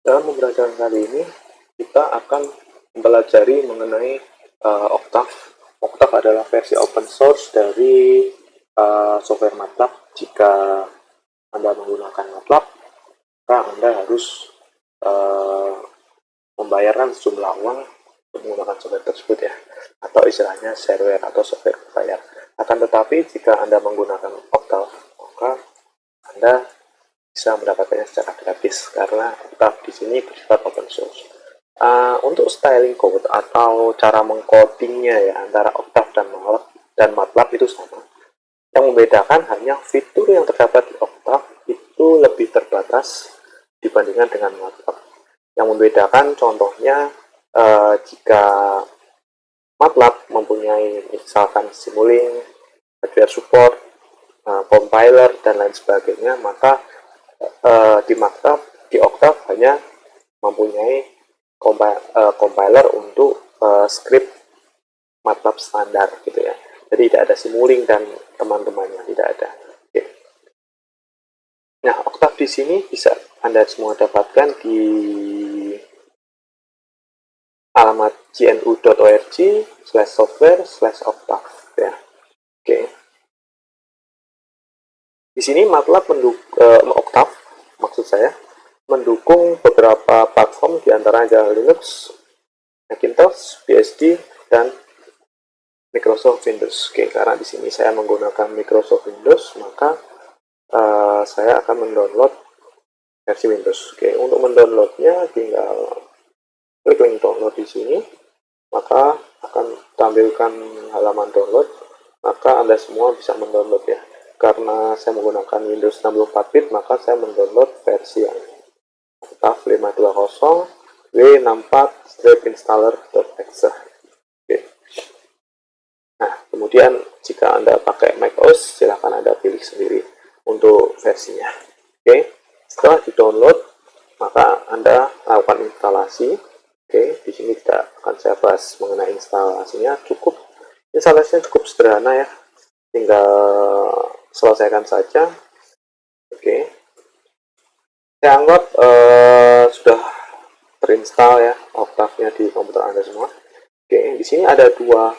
Dalam pembelajaran kali ini, kita akan mempelajari mengenai Octave. Octave adalah versi open source dari software MATLAB. Jika Anda menggunakan MATLAB, maka Anda harus membayarkan sejumlah uang untuk menggunakan software tersebut ya, atau istilahnya shareware atau software berbayar. Akan tetapi, jika Anda menggunakan Octave, maka Anda bisa mendapatkannya secara gratis karena Octave di sini bersifat open source. Untuk styling code atau cara mengcodingnya ya antara Octave dan MATLAB itu sama. Yang membedakan hanya fitur yang terdapat di Octave itu lebih terbatas dibandingkan dengan MATLAB. Yang membedakan contohnya jika MATLAB mempunyai misalkan Simulink, hardware support, compiler dan lain sebagainya, maka di Octave hanya mempunyai compiler untuk script MATLAB standar gitu ya. Jadi tidak ada Simulink dan teman-temannya, tidak ada. Oke. Nah, Octave di sini bisa Anda semua dapatkan di alamat gnu.org/software/octave ya. Oke. Di sini MATLAB Octave maksud saya mendukung beberapa platform diantaranya Linux, Macintosh, BSD, dan Microsoft Windows. Oke, karena di sini saya menggunakan Microsoft Windows, maka saya akan mendownload versi Windows. Oke, untuk mendownloadnya tinggal klik link download di sini, maka akan tampilkan halaman download, maka Anda semua bisa mendownload ya. Karena saya menggunakan Windows 64-bit, maka saya mendownload versi yang Octave 520 w64-installer.exe. Oke. Nah, kemudian jika Anda pakai macOS, silahkan Anda pilih sendiri untuk versinya. Oke, setelah di-download, maka Anda lakukan instalasi. Oke, di sini tidak akan saya bahas mengenai instalasinya. Instalasinya cukup sederhana ya, tinggal selesaikan saja. Oke, saya anggap sudah terinstall ya Octave-nya di komputer Anda semua. Oke, di sini ada dua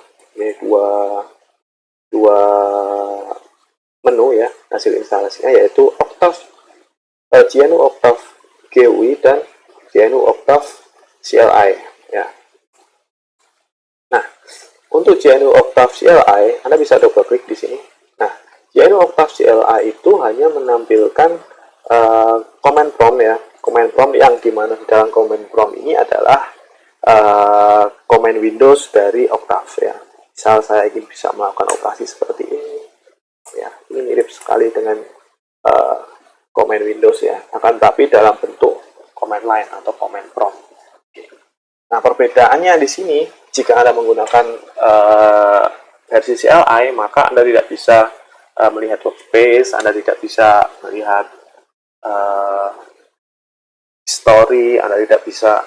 menu ya hasil instalasinya, yaitu Octave GNU Octave GUI dan GNU Octave CLI ya. Nah, untuk GNU Octave CLI Anda bisa double klik di sini. Nah, GNU Octave CLI itu hanya menampilkan command prompt ya, command prompt yang dimana di dalam command prompt ini adalah command Windows dari Octave ya. Misal saya ingin bisa melakukan operasi seperti ini ya, ini mirip sekali dengan command Windows ya, akan tapi dalam bentuk command line atau command prompt. Nah, perbedaannya di sini, jika Anda menggunakan versi CLI, maka Anda tidak bisa melihat workspace, Anda tidak bisa melihat history, Anda tidak bisa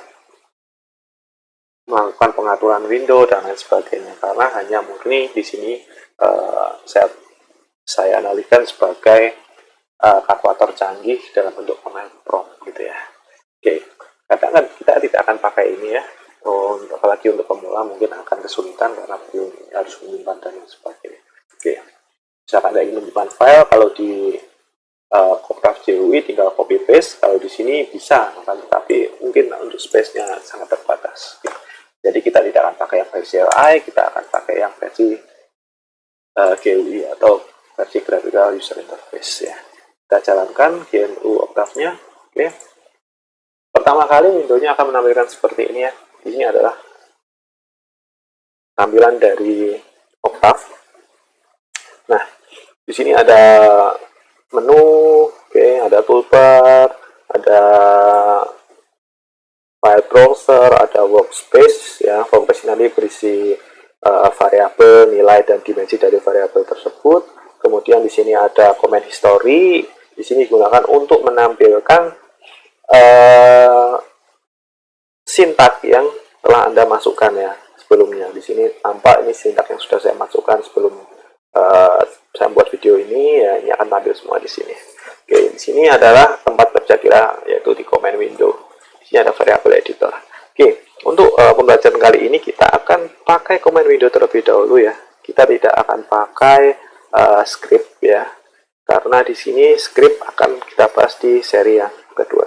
melakukan pengaturan window dan lain sebagainya, karena hanya murni di sini saya analikan sebagai kalkulator canggih dalam bentuk command prompt gitu ya. Oke, katakan kita tidak akan pakai ini ya, apalagi untuk pemula mungkin akan kesulitan karena harus menyimpan dan lain sebagainya. Oke, misalkan Anda ingin menyimpan file, kalau di Octave GUI tinggal copy paste, kalau di sini bisa, tetapi mungkin untuk space-nya sangat terbatas. Jadi kita tidak akan pakai yang versi CLI, kita akan pakai yang versi GUI atau versi Graphical User Interface ya. Kita jalankan GNU Octave-nya. Oke. Pertama kali window-nya akan menampilkan seperti ini ya. Di sini adalah tampilan dari Octave. Nah, di sini ada menu, oke, ada toolbar, ada file browser, ada workspace ya. Workspace nanti berisi variabel, nilai dan dimensi dari variabel tersebut. Kemudian di sini ada comment history. Di sini digunakan untuk menampilkan sintak yang telah Anda masukkan ya sebelumnya. Di sini tampak ini sintak yang sudah saya masukkan sebelum saya buat video ini ya, ini akan tampil semua di sini. Oke, di sini adalah tempat kerja kita, yaitu di command window. Di sini sini ada variabel editor. Oke, untuk pembelajaran kali ini kita akan pakai command window terlebih dahulu ya. Kita tidak akan pakai script ya, karena di sini script akan kita bahas di seri yang kedua.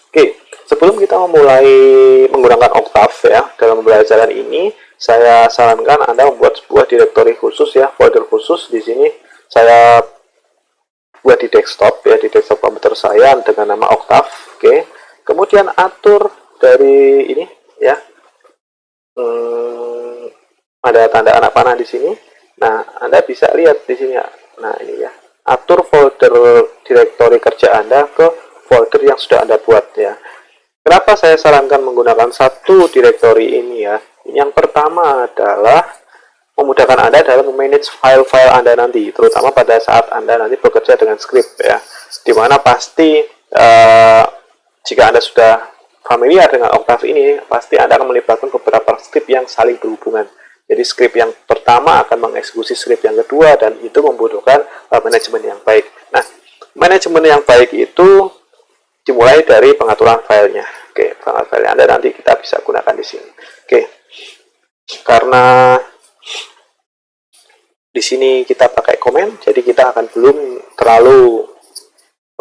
Oke, sebelum kita memulai menggunakan Octave ya, dalam pembelajaran ini saya sarankan Anda membuat sebuah directory khusus ya, folder khusus. Di sini saya buat di desktop ya, di desktop komputer saya dengan nama Octave. Oke, kemudian atur dari ini ya, ada tanda anak panah di sini. Nah, Anda bisa lihat di sini ya. Nah, ini ya, atur folder directory kerja Anda ke folder yang sudah Anda buat ya. Kenapa saya sarankan menggunakan satu directory ini ya? Yang pertama adalah memudahkan Anda dalam memanage file-file Anda nanti, terutama pada saat Anda nanti bekerja dengan script ya. Dimana pasti jika Anda sudah familiar dengan Octave ini, pasti Anda akan melibatkan beberapa script yang saling berhubungan. Jadi script yang pertama akan mengeksekusi script yang kedua, dan itu membutuhkan manajemen yang baik. Nah, manajemen yang baik itu dimulai dari pengaturan filenya. Oke, pengaturan file Anda nanti kita bisa gunakan di sini. Oke, karena di sini kita pakai comment, jadi kita akan belum terlalu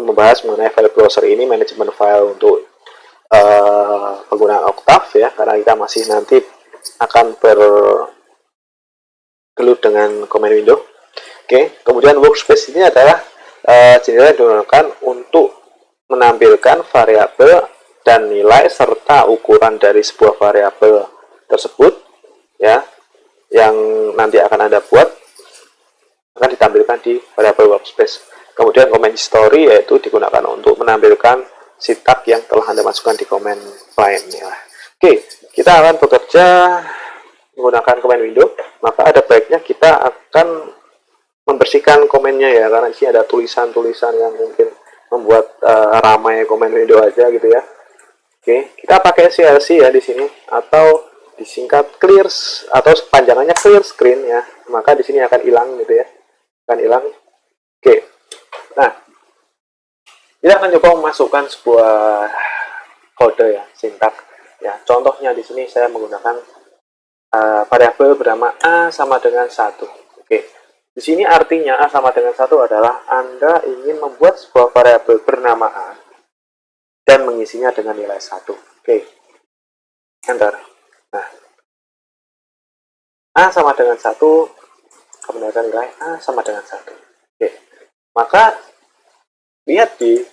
membahas mengenai file browser ini, manajemen file untuk penggunaan Octave ya, karena kita masih nanti akan bergelut dengan command window. Oke, kemudian workspace ini adalah jendela yang digunakan untuk menampilkan variabel dan nilai serta ukuran dari sebuah variabel tersebut ya, yang nanti akan Anda buat akan ditampilkan di variabel workspace. Kemudian command history yaitu digunakan untuk menampilkan syntax yang telah Anda masukkan di command line ya. Oke, kita akan bekerja menggunakan command window, maka ada baiknya kita akan membersihkan komennya ya, karena di sini ada tulisan-tulisan yang mungkin membuat ramai command window aja gitu ya. Oke, kita pakai CLC ya di sini, atau disingkat clear atau panjangannya clear screen ya. Maka di sini akan hilang gitu ya, akan hilang. Oke, nah kita akan coba memasukkan sebuah kode ya, sintak ya. Contohnya di sini saya menggunakan variabel bernama a sama dengan 1. Oke, di sini artinya a sama dengan 1 adalah Anda ingin membuat sebuah variabel bernama a dan mengisinya dengan nilai 1. Oke, enter. Nah, a sama dengan 1, kemudian nilai a sama dengan 1. Oke, maka lihat di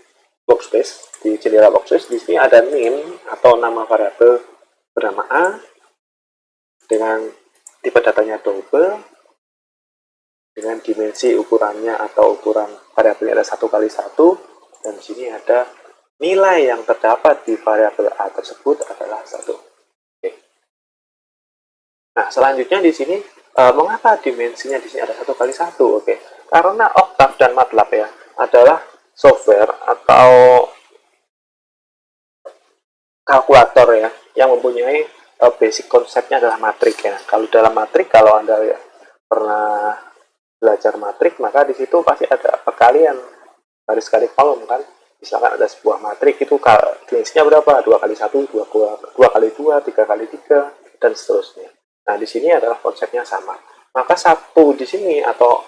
workspace, di jendela workspace, di sini ada name atau nama variabel bernama a dengan tipe datanya double, dengan dimensi ukurannya atau ukuran variabelnya ada 1x1, dan di sini ada nilai yang terdapat di variabel a tersebut adalah 1. Oke. Nah, selanjutnya di sini mengapa dimensinya di sini ada 1x1? Oke, karena Octave dan MATLAB ya adalah software atau kalkulator ya yang mempunyai basic konsepnya adalah matrik ya. Kalau dalam matrik, kalau Anda ya pernah belajar matrik, maka di situ pasti ada perkalian garis kali kolom kan. Misalkan ada sebuah matrik itu dimensinya berapa? 2x1, 2x2, 3x3 dan seterusnya. Nah, di sini adalah konsepnya sama. Maka 1 di sini atau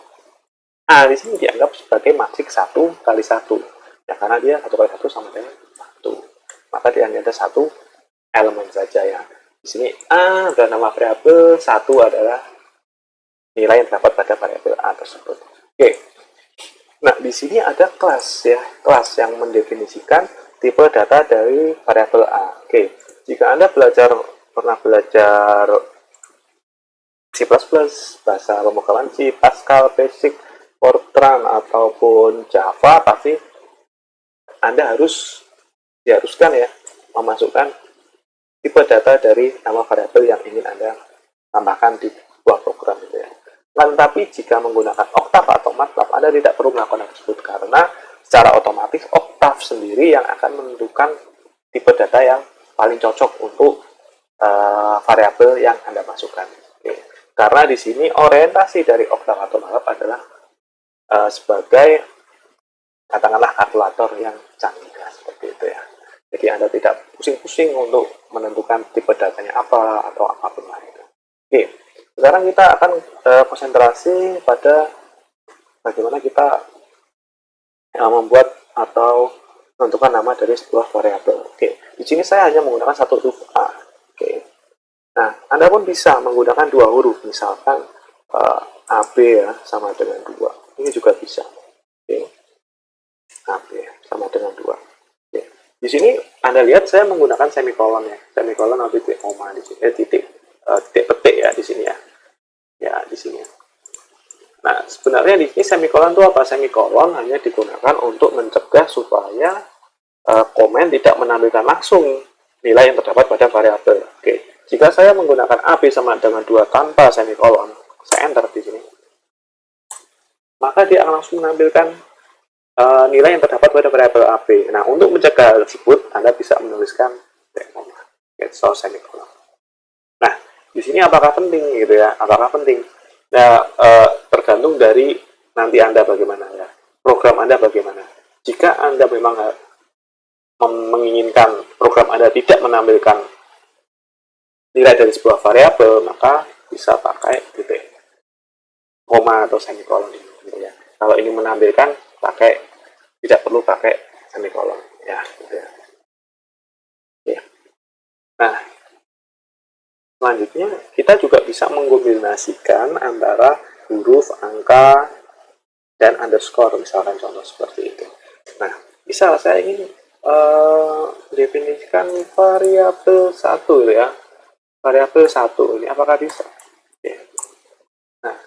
a di sini dianggap sebagai matrik 1x1 ya, karena dia 1x1 sama dengan 1. Maka dia hanya ada 1 elemen saja ya. Di sini a dan nama variabel, 1 adalah nilai yang terdapat pada variabel a tersebut. Oke. Nah, di sini ada kelas ya, kelas yang mendefinisikan tipe data dari variabel a. Oke. Jika Anda pernah belajar C++, bahasa pemrograman C, Pascal, Basic, Fortran ataupun Java, pasti Anda diharuskan ya memasukkan tipe data dari nama variabel yang ingin Anda tambahkan di sebuah program gitu ya. Tetapi jika menggunakan Octave atau MATLAB, Anda tidak perlu melakukan hal tersebut, karena secara otomatis Octave sendiri yang akan menentukan tipe data yang paling cocok untuk variabel yang Anda masukkan. Oke. Karena di sini orientasi dari Octave atau MATLAB adalah sebagai katakanlah kalkulator yang canggih. seperti itu ya. Jadi Anda tidak pusing-pusing untuk menentukan tipe datanya apa atau apapun lah itu. Oke, sekarang kita akan konsentrasi pada bagaimana kita membuat atau menentukan nama dari sebuah variabel. Oke, di sini saya hanya menggunakan satu huruf A. Oke, nah Anda pun bisa menggunakan dua huruf, misalkan AB ya sama dengan 2. Ini juga bisa. Oke, AB sama dengan 2. Oke. Di sini Anda lihat saya menggunakan semikolon ya, semikolon atau titik koma di sini, titik petik ya di sini ya. Ya di sini. Nah, sebenarnya di sini semikolon itu apa? Semikolon hanya digunakan untuk mencegah supaya komen tidak menampilkan langsung nilai yang terdapat pada variabel. Oke, jika saya menggunakan AB sama dengan 2 tanpa semikolon, saya enter di sini, maka dia akan langsung menampilkan nilai yang terdapat pada variabel AB. Nah, untuk mencegah hal tersebut, Anda bisa menuliskan semikolon. Nah, di sini apakah penting gitu ya? Apakah penting? Nah, tergantung dari nanti Anda bagaimana ya. Program Anda bagaimana. Jika Anda memang menginginkan program Anda tidak menampilkan nilai dari sebuah variabel, maka bisa pakai titik koma atau semikolon ini gitu ya. Kalau ini menampilkan, tidak perlu pakai semikolon ya gitu ya. Oke. Nah, selanjutnya kita juga bisa mengkombinasikan antara huruf, angka, dan underscore, misalkan contoh seperti itu. Nah, misal saya ingin definisikan variabel 1 ya, variabel 1 ini apakah bisa? Oke. Nah,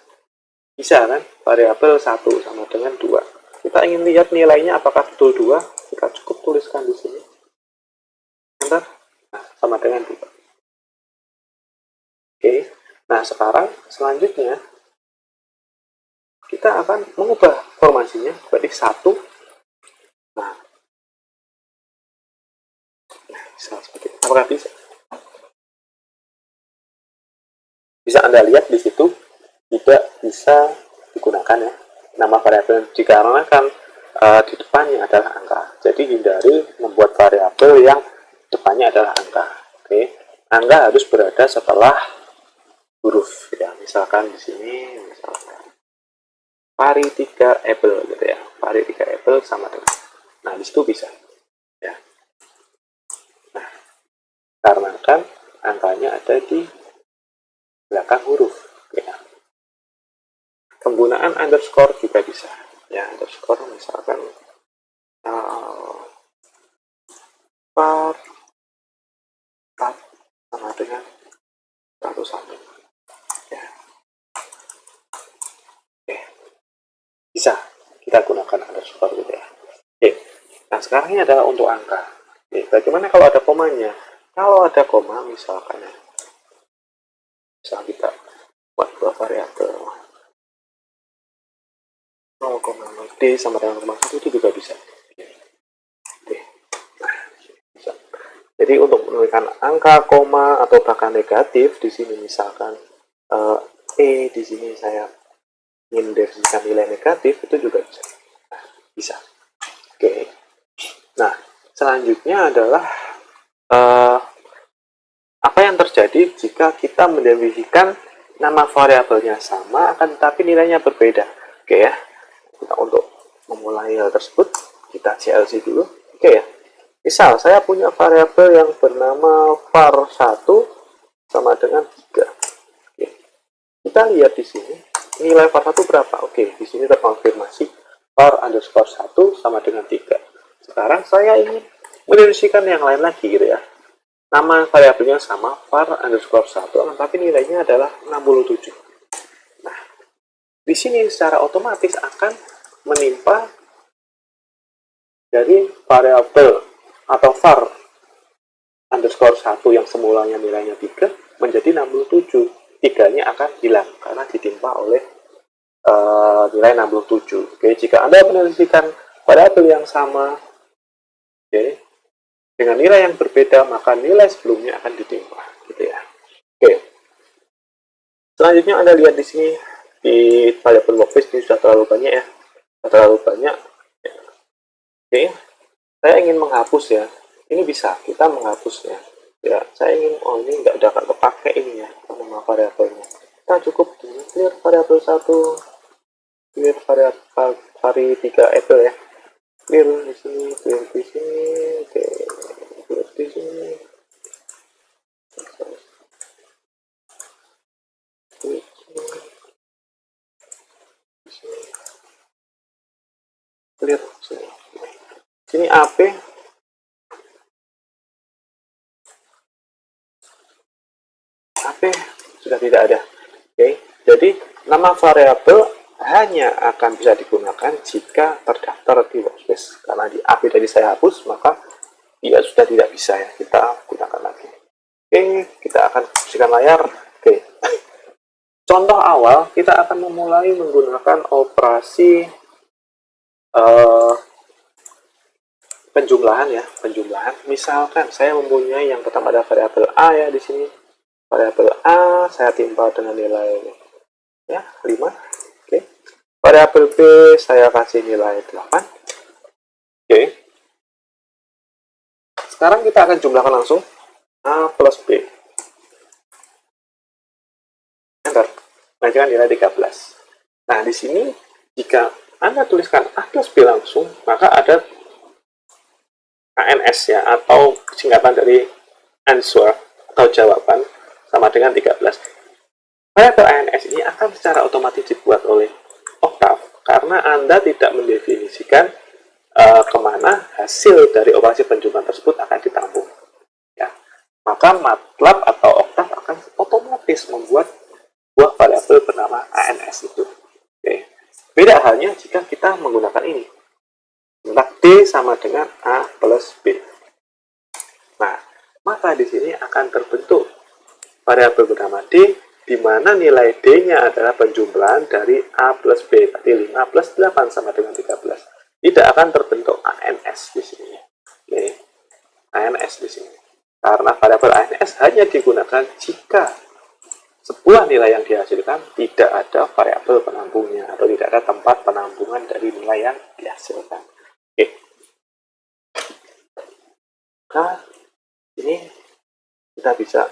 bisa kan, variabel 1 sama dengan 2. Kita ingin lihat nilainya apakah betul 2, kita cukup tuliskan di sini. Enter. Nah, sama dengan 2. Oke. Nah, sekarang selanjutnya kita akan mengubah formasinya berarti 1. Nah, bisa seperti itu. Apakah bisa? Bisa Anda lihat di situ tidak bisa digunakan ya nama variabel dikarenakan di depannya adalah angka. Jadi hindari membuat variabel yang depannya adalah angka. Oke, angka harus berada setelah huruf ya. Misalkan di sini misalkan pari 3 apple gitu ya. Pari 3 apple sama dengan. Nah, di situ bisa ya. Nah, karena kan angkanya ada di belakang huruf ya. Penggunaan underscore juga bisa ya, underscore misalkan par 4 sama dengan 101 ya. Oke, bisa kita gunakan underscore gitu ya. Oke, nah sekarang ini adalah untuk angka. Oke, bagaimana kalau ada komanya? Kalau ada koma misalkan ya, misal kita buat dua variabel 0,0 D sama dengan 0,1 itu juga bisa. Oke. Nah, bisa. Jadi untuk menuliskan angka, koma, atau bahkan negatif di sini misalkan di sini saya ingin definisikan nilai negatif itu juga bisa. Nah, bisa. Oke. Nah, selanjutnya adalah apa yang terjadi jika kita mendefinisikan nama variabelnya sama akan tetapi nilainya berbeda. Oke ya. Kita untuk memulai hal tersebut kita CLC dulu. Oke ya. Misal saya punya variabel yang bernama var1 sama dengan 3. Oke. Kita lihat di sini nilai var1 berapa? Oke, di sini terkonfirmasi var underscore 1 sama dengan 3. Sekarang saya ingin mendefinisikan yang lain lagi gitu ya. Nama variabelnya sama var underscore 1 tapi nilainya adalah 67. Nah, di sini secara otomatis akan menimpa dari variabel atau var underscore 1 yang semulanya nilainya 3 menjadi 67. 3-nya akan hilang karena ditimpa oleh nilai 67. Oke, jika Anda mendefinisikan variabel yang sama dengan nilai yang berbeda, maka nilai sebelumnya akan ditimpa gitu ya. Oke. Selanjutnya Anda lihat di sini di variabel workspace ini sudah terlalu banyak ya. Sudah terlalu banyak. Oke. Saya ingin ingin menghapus ya, ini bisa kita menghapusnya. Ya, saya ingin, oh ini nggak ada kepake ini ya, nama variabelnya. Kita cukup di clear variabel 1, clear variabel vari 3 apple ya. Clear di sini, clear di sini, oke, clear di sini. Clear sini. Sini AP sudah tidak ada. Oke, jadi nama variabel hanya akan bisa digunakan jika terdaftar di workspace. Karena di AP tadi saya hapus, maka dia sudah tidak bisa ya kita gunakan lagi. Oke, kita akan bersihkan layar. Oke, contoh awal kita akan memulai menggunakan operasi penjumlahan ya, penjumlahan. Misalkan saya mempunyai yang pertama ada variabel A ya di sini. Variabel A saya timpa dengan nilai ya 5. Oke. Variabel B saya kasih nilai 8. Oke. Sekarang kita akan jumlahkan langsung A plus B. Enter. Menghasilkan nilai 13. Nah, di sini jika Anda tuliskan A plus B langsung, maka ada ANS ya, atau singkatan dari answer atau jawaban sama dengan 13. Variabel ANS ini akan secara otomatis dibuat oleh Octave karena Anda tidak mendefinisikan kemana hasil dari operasi penjumlahan tersebut akan ditampung. Ya. Maka MATLAB atau Octave akan otomatis membuat buah variabel bernama ANS itu. Oke. Beda halnya jika kita menggunakan ini. D sama dengan A plus B. Nah, maka di sini akan terbentuk variabel bernama D, di mana nilai D-nya adalah penjumlahan dari A plus B. Tadi 5 plus 8 sama dengan 13. Tidak akan terbentuk ANS di sini. Oke. ANS di sini. Karena variabel ANS hanya digunakan jika sebuah nilai yang dihasilkan tidak ada variabel penampungnya atau tidak ada tempat penampungan dari nilai yang dihasilkan. Oke. Nah, ini kita bisa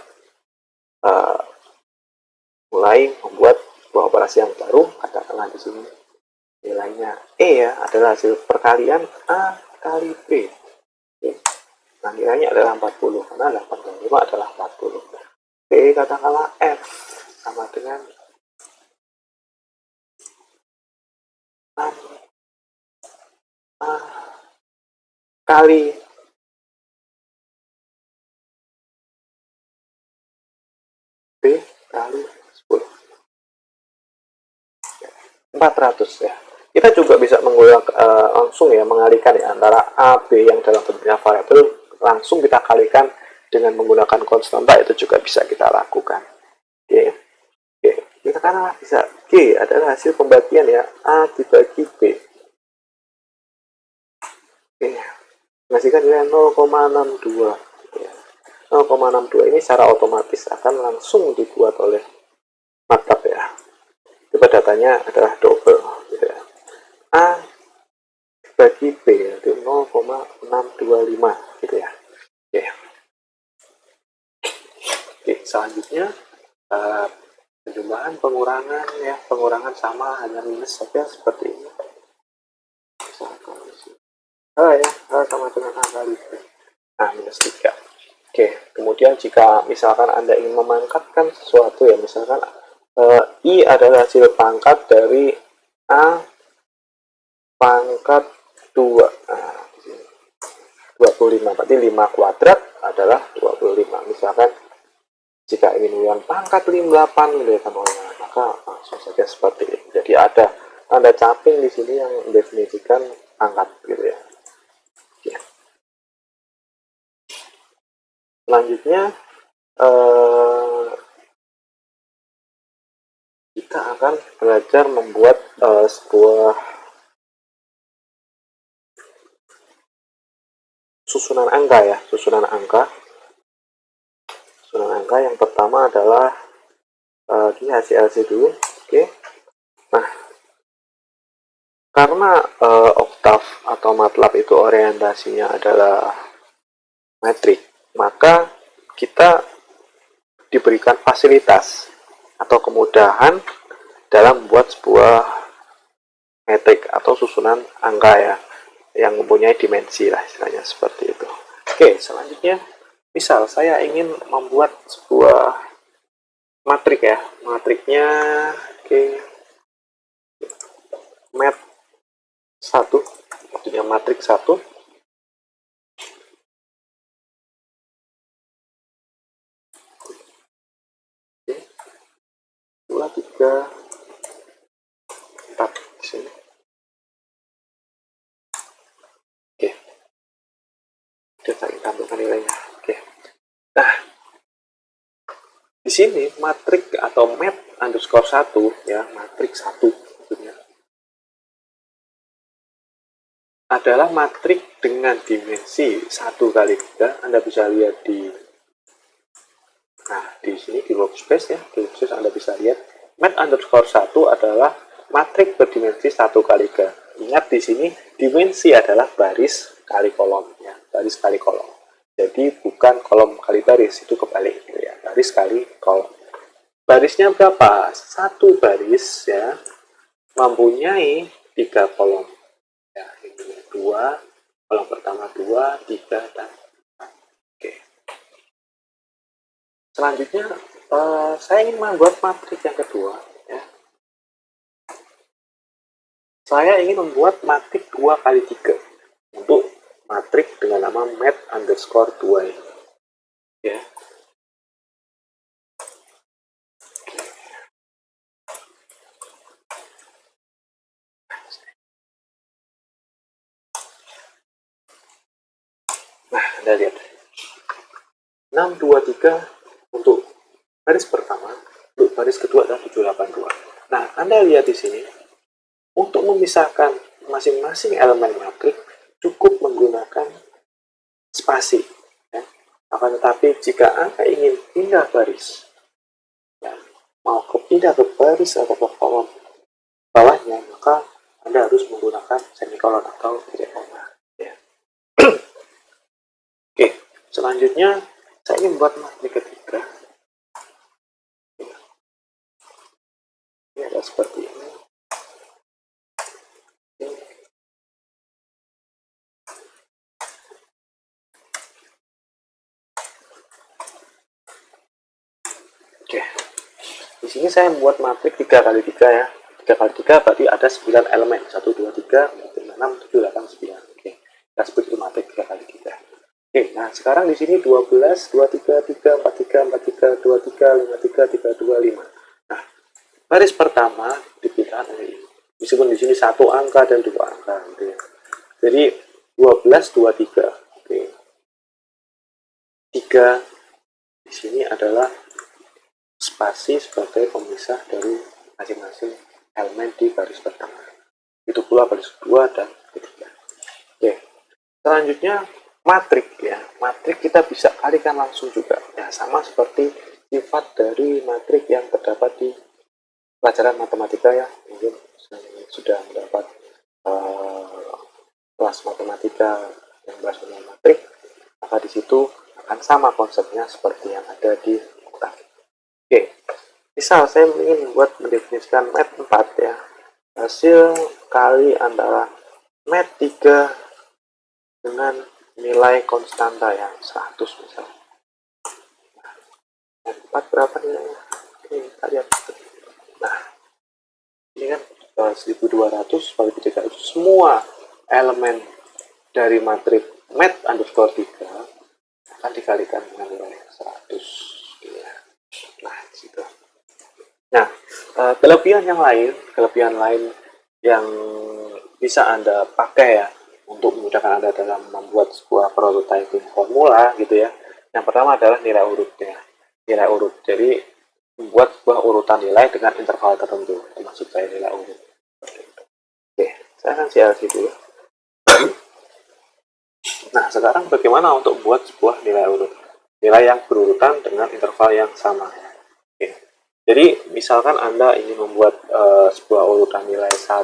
mulai membuat sebuah operasi yang baru. Katakanlah di sini nilainya E ya, adalah hasil perkalian A kali B. Oke. Nah, nilainya adalah 40 karena 8 kali 5 adalah 40. Oke, katakanlah F sama dengan 6 A kali B kali 10. 400 ya. Kita juga bisa menggunakan langsung ya, mengalihkan ya antara A, B yang dalam bentuknya variabel, langsung kita kalikan dengan menggunakan konstanta, itu juga bisa kita lakukan. Oke. Oke. Kita karena bisa G adalah hasil pembagian ya, A dibagi B. Oke. Menghasilkan nilai 0,62. 0,62 ini secara otomatis akan langsung dibuat oleh MATLAB ya. Coba datanya adalah double gitu ya. A bagi B itu 0,625 gitu ya. Oke. Oke, selanjutnya penjumlahan pengurangan ya, pengurangan sama hanya minus saja seperti ini. Misalkan ya, A sama dengan A kali B. Nah, minus 3. Oke, kemudian jika misalkan Anda ingin memangkatkan sesuatu ya, misalkan I adalah hasil pangkat dari A pangkat 2. Nah, 25. Berarti 5 kuadrat adalah 25. Misalkan jika ingin menentukan pangkat 58 maka langsung saja seperti ini. Jadi ada tanda caping di sini yang mendefinisikan pangkat gitu ya. Oke. Selanjutnya kita akan belajar membuat sebuah susunan angka ya, susunan angka. Susunan angka yang pertama adalah ini hasil LC dulu. Oke. Nah, Karena Octave atau MATLAB itu orientasinya adalah metrik, maka kita diberikan fasilitas atau kemudahan dalam membuat sebuah metrik atau susunan angka ya, yang mempunyai dimensi lah istilahnya seperti itu. Oke, selanjutnya misal saya ingin membuat sebuah matrik ya, matriknya oke, mat 1, maksudnya matrik 1. Dua, tiga, 4 di sini. Oke. Sudah saya tampilkan nilainya. Oke. Nah, di sini matrik atau mat underscore 1 ya, matrik 1 maksudnya, adalah matrik dengan dimensi 1 kali 3. Anda bisa lihat di sini di workspace ya, di workspace Anda bisa lihat mat underscore 1 adalah matrik berdimensi 1 kali 3. Ingat di sini dimensi adalah baris kali kolom ya, baris kali kolom. Jadi bukan kolom kali baris, itu kebalik gitu ya, baris kali kolom. Barisnya berapa? Satu baris ya mempunyai 3 kolom. Ya, ini 2, kolom pertama 2, 3, dan 4. Oke. Selanjutnya saya ingin membuat matrik yang kedua ya. Saya ingin membuat matrik 2 kali 3 untuk matrik dengan nama mat underscore 2 ini ya. Nah, Anda lihat 6, 2, 3 untuk baris pertama, untuk baris kedua adalah 7, 8, 2. Nah, Anda lihat di sini, untuk memisahkan masing-masing elemen matrik cukup menggunakan spasi ya. Akan tetapi jika Anda ingin pindah baris ya, mau pindah ke baris atau ke kolom bawahnya, maka Anda harus menggunakan semikolon atau titik koma ya. Oke, selanjutnya saya ingin membuat matrik ketiga. Ini adalah seperti ini. Oke, di sini saya membuat matrik 3 kali 3 ya. 3 kali 3 berarti ada 9 elemen. 1, 2, 3, 4, 5, 6, 7, 8, 9. Oke, kita sebut itu matrik 3 kali 3. Oke, nah sekarang di sini 12, 23, 3, 43, 43, 23, 53, 32, 5. Nah, baris pertama dipilih ini. Meskipun di sini 1 angka dan 2 angka gitu ya. Jadi 12, 23. Oke. 3 di sini adalah spasi sebagai pemisah dari masing-masing elemen di baris pertama. Itu pula baris kedua dan ketiga. Oke. Selanjutnya matrik ya. Matrik kita bisa kalikan langsung juga. Ya, sama seperti sifat dari matrik yang terdapat di pelajaran matematika ya. Mungkin sudah mendapat kelas matematika yang bahas tentang matrik. Maka di situ akan sama konsepnya seperti yang ada di Octave. Oke, misal saya ingin membuat mendefinisikan mat 4 ya. Hasil kali antara mat 3 dengan nilai konstanta yang 100 misal. Nah, mat 4 berapa nilainya? Ini kita lihat. Nah, ini kan 1200 bagi 300. Semua elemen dari matrik mat underscore 3 akan dikalikan dengan nilai 100. Nah, gitu. Nah, kelebihan lain yang bisa Anda pakai ya untuk memudahkan Anda dalam membuat sebuah prototyping formula gitu ya. Yang pertama adalah nilai urutnya. Nilai urut. Jadi membuat sebuah urutan nilai dengan interval tertentu. Itu maksud saya nilai urut. Oke, saya akan CLC dulu. Nah, sekarang bagaimana untuk membuat sebuah nilai urut? Nilai yang berurutan dengan interval yang sama. Oke. Jadi, misalkan Anda ingin membuat sebuah urutan nilai 1,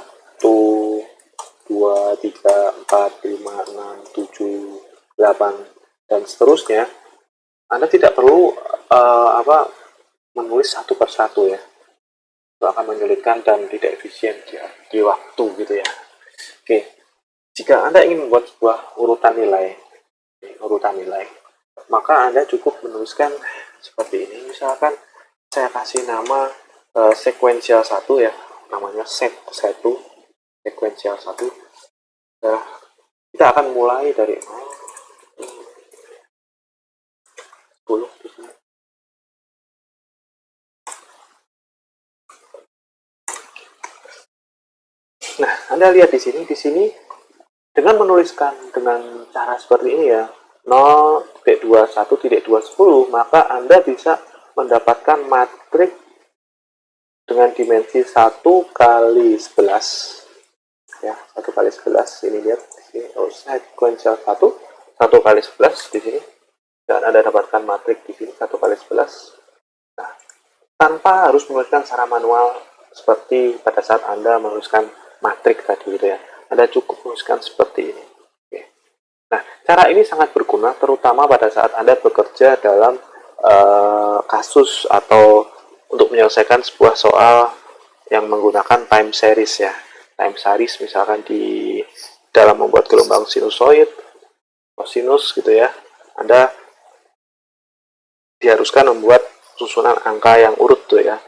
2, 3, 4, 5, 6, 7, 8, dan seterusnya, Anda tidak perlu menulis satu persatu ya. Itu akan menyulitkan dan tidak efisien di waktu gitu ya. Oke, jika Anda ingin membuat sebuah urutan nilai, maka Anda cukup menuliskan seperti ini. Misalkan saya kasih nama sekuensial 1 ya, namanya set 1, sekuensial 1. Nah, kita akan mulai dari 10 di sini. Nah, Anda lihat di sini dengan menuliskan dengan cara seperti ini ya, 0.21.210, maka Anda bisa mendapatkan matrik dengan dimensi 1 kali 11 ya, 1 kali 11. Ini lihat di sini, sekuensial 1 kali 11 di sini, dan Anda dapatkan matrik di sini 1 kali 11. Nah, tanpa harus menuliskan secara manual seperti pada saat Anda menuliskan matrik tadi gitu ya. Anda cukup menuliskan seperti ini. Oke. Nah, cara ini sangat berguna terutama pada saat Anda bekerja dalam kasus atau untuk menyelesaikan sebuah soal yang menggunakan time series ya. Time series misalkan di dalam membuat gelombang sinusoid, kosinus gitu ya. Anda diharuskan membuat susunan angka yang urut tuh ya,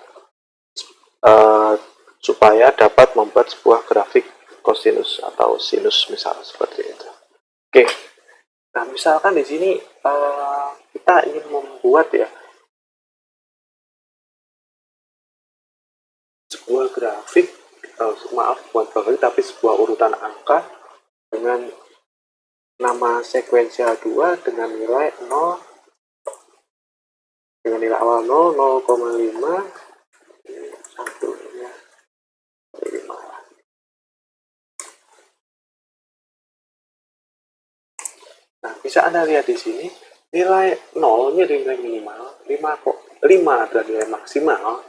supaya dapat membuat sebuah grafik kosinus atau sinus misalnya seperti itu. Oke, nah misalkan di sini kita ingin membuat ya sebuah grafik, bukan grafik tapi sebuah urutan angka dengan nama sekuensial 2 dengan nilai 0, dengan nilai awal 0, 0,5, 1 ya, 5. Nah, bisa Anda lihat di sini nilai 0 ini nilai minimal, 5 adalah nilai maksimal,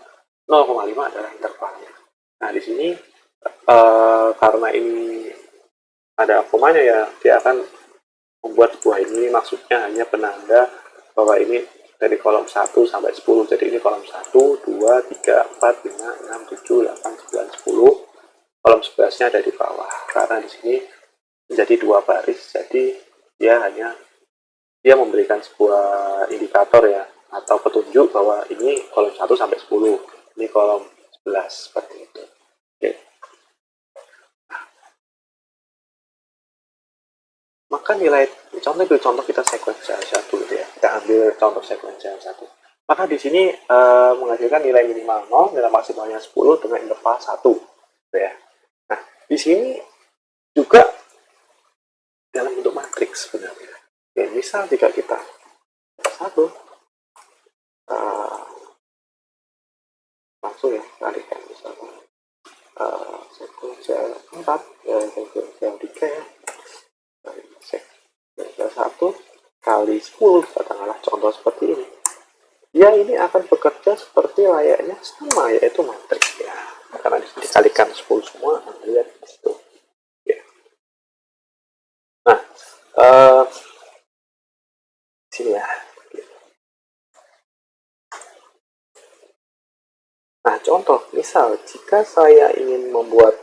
0,5 adalah intervalnya. Nah, di sini karena ini ada komanya ya, dia akan membuat sebuah ini, maksudnya hanya penanda bahwa ini dari kolom 1 sampai 10. Jadi ini kolom 1, 2, 3, 4, 5, 6, 7, 8, 9, 10. Kolom 11-nya ada di bawah. Karena di sini menjadi 2 baris, jadi dia memberikan sebuah indikator ya, atau petunjuk bahwa ini kolom 1 sampai 10, ini kolom 11, seperti itu. Oke. Maka nilai contoh kita sekuensial 1 gitu ya. Kita ambil contoh sekuensial 1. Maka di sini menghasilkan nilai minimal 0, nilai maksimalnya 10 dengan interval 1 gitu ya. Nah, di sini juga dalam bentuk matriks sebenarnya. Ya, misal jika kita 1 langsung ya kalikan misalkan sekuensial 4 ya, sekuensial 3 ya, sekuensial 1 kali 10 katakanlah, contoh seperti ini ya, ini akan bekerja seperti layaknya sama, yaitu matriks ya, karena dikalikan 10 semua. Anda lihat di situ ya. Nah, sini ya. Nah, contoh misal jika saya ingin membuat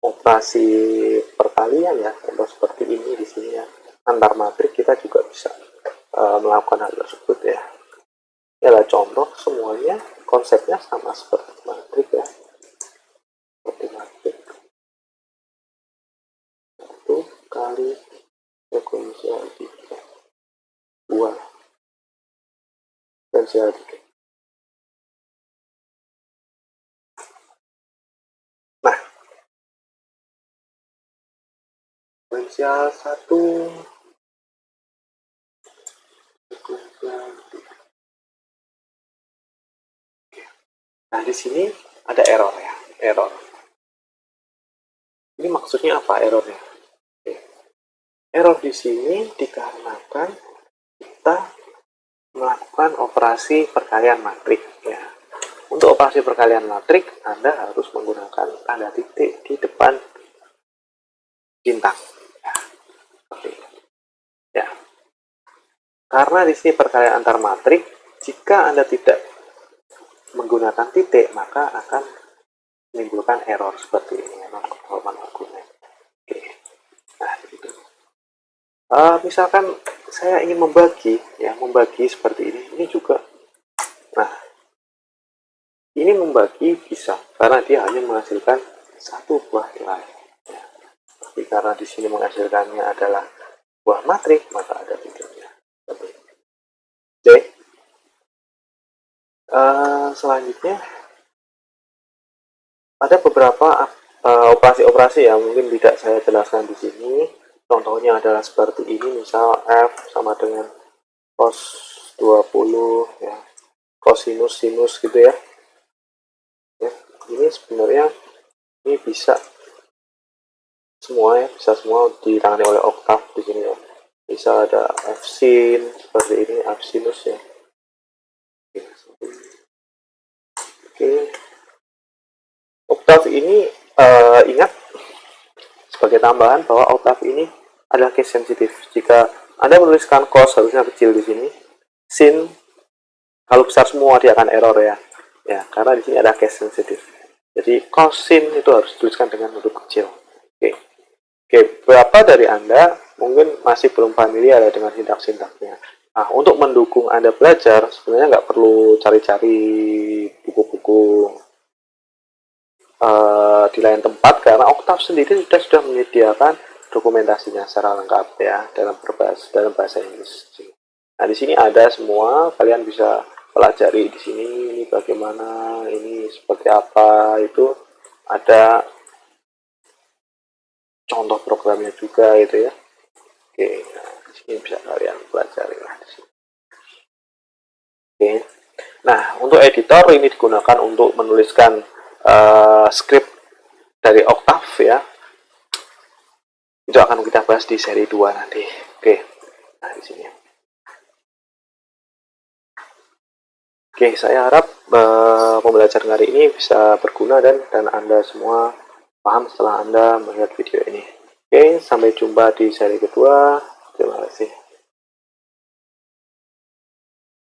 operasi perkalian ya, contoh seperti ini di sini ya, antar matrik kita juga bisa melakukan hal tersebut ya. Ialah contoh, semuanya konsepnya sama seperti matrik ya, seperti matrik 1 kali sekuensial 3 2 sekuensial 3. Nah, sekuensial 1 sekuensial 3. Nah, di sini ada error ya, error. Ini maksudnya apa errornya? Error di sini dikarenakan kita melakukan operasi perkalian matrik ya. Untuk operasi perkalian matrik, Anda harus menggunakan tanda titik di depan bintang. Ya, seperti itu. Ya. Karena di sini perkalian antar matrik, jika Anda tidak menggunakan titik, maka akan menimbulkan error seperti ini, non-conformal argument. Oke. Nah, begitu. Misalkan saya ingin membagi seperti ini juga. Nah, ini membagi bisa karena dia hanya menghasilkan satu buah nilai. Ya. Tapi karena di sini menghasilkannya adalah buah matrik, maka ada titiknya. Oke. Selanjutnya ada beberapa operasi-operasi yang mungkin tidak saya jelaskan di sini. Contohnya adalah seperti ini, misal F sama dengan cos 20 ya, cosinus sinus gitu ya. Ya, ini sebenarnya ini bisa semua ya, bisa semua ditangani oleh oktav di sini ya. Bisa ada F sin seperti ini, F sinus ya. Oke. Oktav ini ingat sebagai tambahan bahwa oktav ini adalah case sensitif. Jika Anda menuliskan cos harusnya kecil di sini, sin kalau besar semua dia akan error ya. Ya, karena di sini ada case sensitif. Jadi cosin itu harus dituliskan dengan huruf kecil. Oke, berapa dari Anda mungkin masih belum familiar ya dengan sintaks-sintaksnya. Nah, untuk mendukung Anda belajar, sebenarnya nggak perlu cari-cari buku-buku di lain tempat, karena Oktav sendiri sudah menyediakan dokumentasinya secara lengkap ya dalam bahasa Inggris. Nah, di sini ada semua, kalian bisa pelajari di sini ini bagaimana, ini seperti apa, itu ada contoh programnya juga gitu ya. Oke, nah, di sini bisa kalian pelajari lah di sini. Oke. Nah, untuk editor ini digunakan untuk menuliskan script dari Oktav ya. Itu akan kita bahas di seri 2 nanti. Oke. Nah, di sini. Oke, saya harap pembelajaran hari ini bisa berguna dan Anda semua paham setelah Anda melihat video ini. Oke, sampai jumpa di seri kedua.